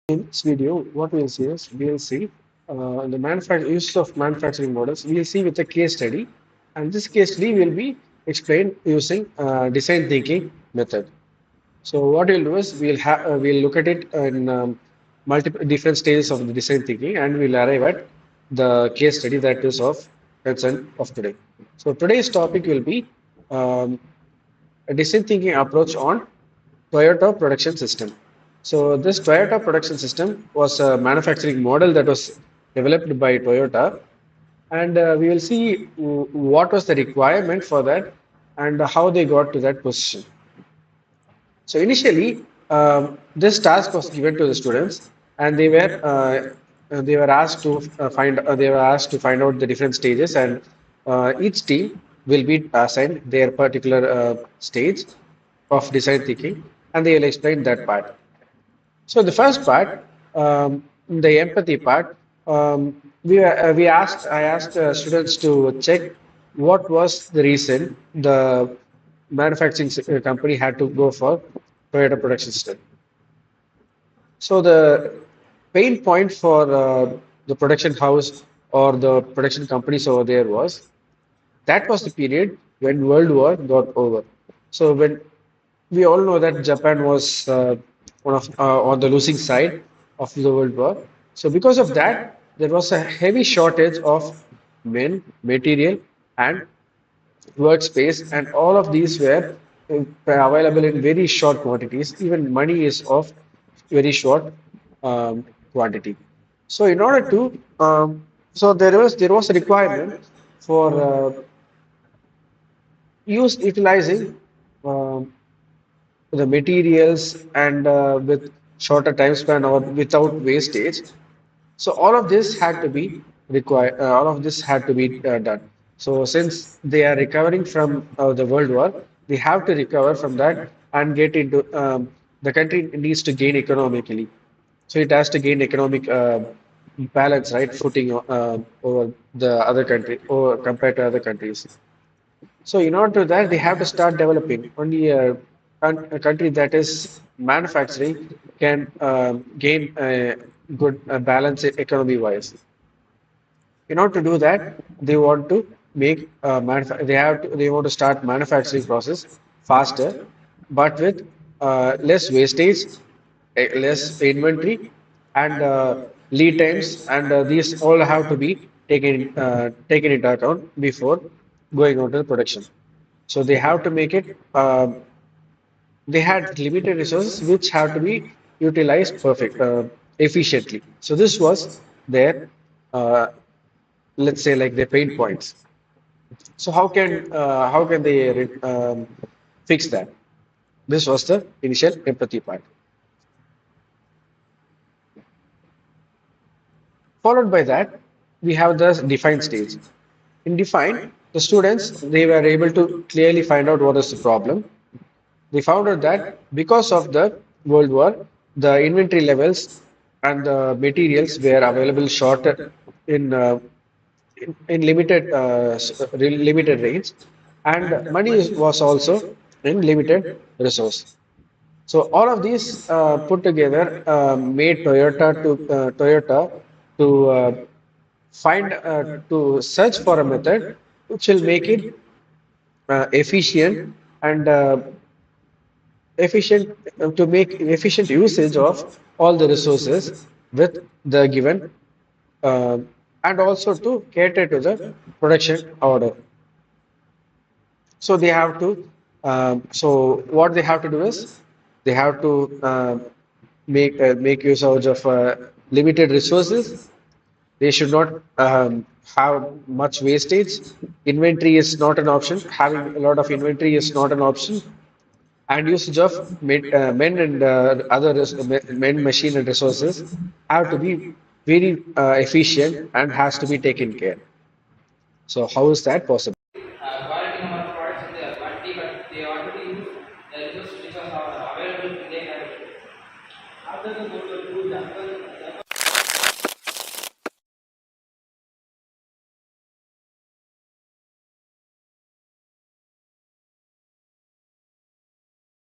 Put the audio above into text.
In this video, what we'll see is we'll see the use of manufacturing models. We'll see with a case study, and this case study will be explained using design thinking method. So what we'll do is we'll look at it in multiple different stages of the design thinking, and we'll arrive at the case study that is of concern of today. So today's topic will be um, a design thinking approach on Toyota production system. So this Toyota production system was a manufacturing model that was developed by Toyota, and we will see what was the requirement for that and how they got to that position. So initially, this task was given to the students, and they were asked to find out the different stages, and each team will be assigned their particular stage of design thinking, and they will explain that part. So the first part, the empathy part, we asked I asked students to check what was the reason the company had to go for Toyota production system. So the pain point for the production house or the production companies over there was that was the period when World War got over. So when we all know that Japan was one of on the losing side of the World War. So because of that, there was a heavy shortage of men, material, and workspace, and all of these were available in very short quantities. Even money is of very short quantity. So in order to so there was a requirement for utilizing um, the materials and with shorter time span or without wastage. So all of this had to be required. All of this had to be done. So since they are recovering from the World War, they have to recover from that and get into. The country needs to gain economically, so it has to gain economic balance, right? Footing over the other country or compared to other countries. So in order to that, they have to start developing. Only a country that is manufacturing can gain a good balance economy wise. In order to do that, they want to make they want to start manufacturing process faster, but with less wastage, less inventory, and lead times, and these all have to be taken into account before going on to the production. So they have to make it. They had limited resources which have to be utilized efficiently. So this was their, uh, let's say, like their pain points. So how can they fix that? This was the initial empathy part. Followed by that, we have the define stage. In define, the students they were able to clearly find out what is the problem. They found out that because of the World War, the inventory levels and the materials were available shorter in in limited range, and money was also in limited resource. So all of these put together made Toyota to to search for a method which will make it efficient and to make efficient usage of all the resources with the given and also to cater to the production order. So they have to so what they have to do is they have to make use out of limited resources. They should not have much wastage. Inventory is not an option. Having a lot of inventory is not an option, and usage of men and men, machine, and resources have to be very efficient and has to be taken care. So how is that possible? quality number of products in their quantity, but they already use the resources which are available in their country.